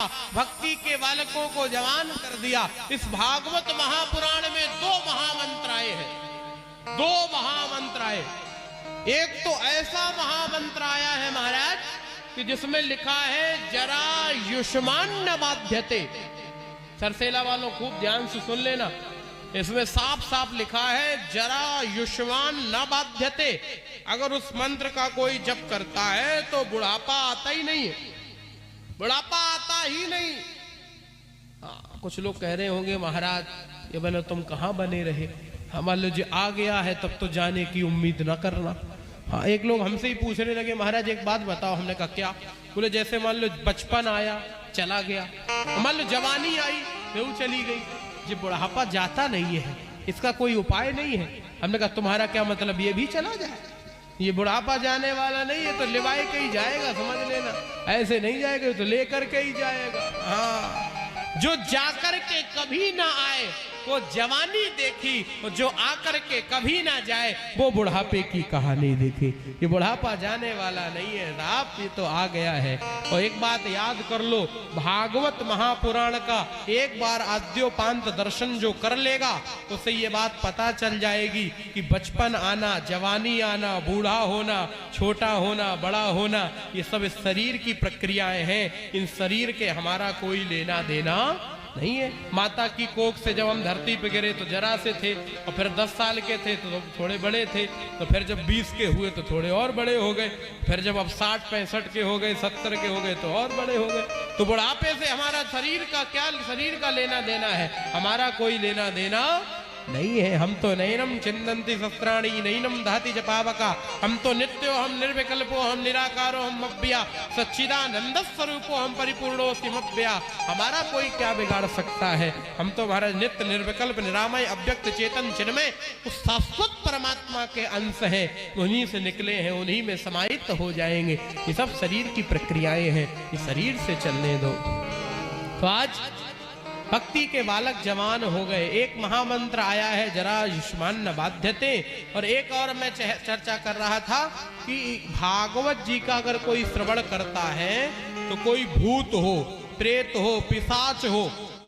भक्ति के बालकों को जवान कर दिया। इस भागवत महापुराण में दो महामंत्र आए हैं, दो महामंत्र आए। एक तो ऐसा महामंत्र आया है महाराज कि जिसमें लिखा है जरा युष्मान न बाध्यते। सरसेला वालों खूब ध्यान से सुन लेना, इसमें साफ साफ लिखा है जरा युष्मान न बाध्यते। अगर उस मंत्र का कोई जप करता है तो बुढ़ापा आता ही नहीं है, बुढ़ापा आता ही नहीं। कुछ लोग कह रहे होंगे महाराज ये बोले तुम कहां बने रहे, मान लो जो आ गया है तब तो जाने की उम्मीद ना करना। हाँ, एक लोग हमसे ही पूछने लगे महाराज एक बात बताओ। हमने कहा क्या? बोले जैसे मान लो बचपन आया चला गया, मान लो जवानी आई फिर चली गई, ये बुढ़ापा जाता नहीं है, इसका कोई उपाय नहीं है। हमने कहा तुम्हारा क्या मतलब ये भी चला जाए? ये बुढ़ापा जाने वाला नहीं है, तो लिवाए के ही जाएगा, समझ लेना। ऐसे नहीं जाएगा तो लेकर के ही जाएगा। हाँ, जो जाकर के कभी ना आए वो जवानी देखी, और जो आकर के कभी ना जाए वो बुढ़ापे की कहानी देखी। ये बुढ़ापा जाने वाला नहीं है साहब, ये तो आ गया है। और एक बात याद कर लो, भागवत महापुराण का एक बार आद्योपांत दर्शन जो कर लेगा उससे ये बात पता चल जाएगी कि बचपन आना, जवानी आना, बूढ़ा होना, छोटा होना, बड़ा होना, ये सब इस शरीर की प्रक्रियाएं हैं। इन शरीर के हमारा कोई लेना देना नहीं है। माता की कोख से जब हम धरती पे गिरे तो जरा से थे, और फिर 10 साल के थे तो थोड़े बड़े थे, तो फिर जब 20 के हुए तो थोड़े और बड़े हो गए, फिर जब अब 60-65 के हो गए, 70 के हो गए तो और बड़े हो गए। तो बुढ़ापे से हमारा शरीर का क्या, शरीर का लेना देना है? हमारा कोई लेना देना नहीं है। हम तो नैनम चिंदंती शस्त्राणी नैनम दहति च पावका। हम तो नित्यो हम निर्विकल्पो हम निराकारो हम अव्यया सच्चिदानंद स्वरूपो हम परिपूर्णोऽस्म्यव्यया। हमारा कोई क्या बिगाड़ सकता है? हम तो महाराज नित्य निर्विकल्प निरामय अव्यक्त चेतन चिन्मय उस शाश्वत परमात्मा के अंश हैं, उन्हीं से निकले हैं, उन्हीं में समाहित हो जाएंगे। ये सब शरीर की प्रक्रियाएं हैं, ये शरीर से चलने दो। तो आज भक्ति के बालक जवान हो गए। एक महामंत्र आया है जरा युष्मान न बाध्यते, और एक और मैं चर्चा कर रहा था कि भागवत जी का अगर कोई श्रवण करता है तो कोई भूत हो, प्रेत हो, पिशाच हो,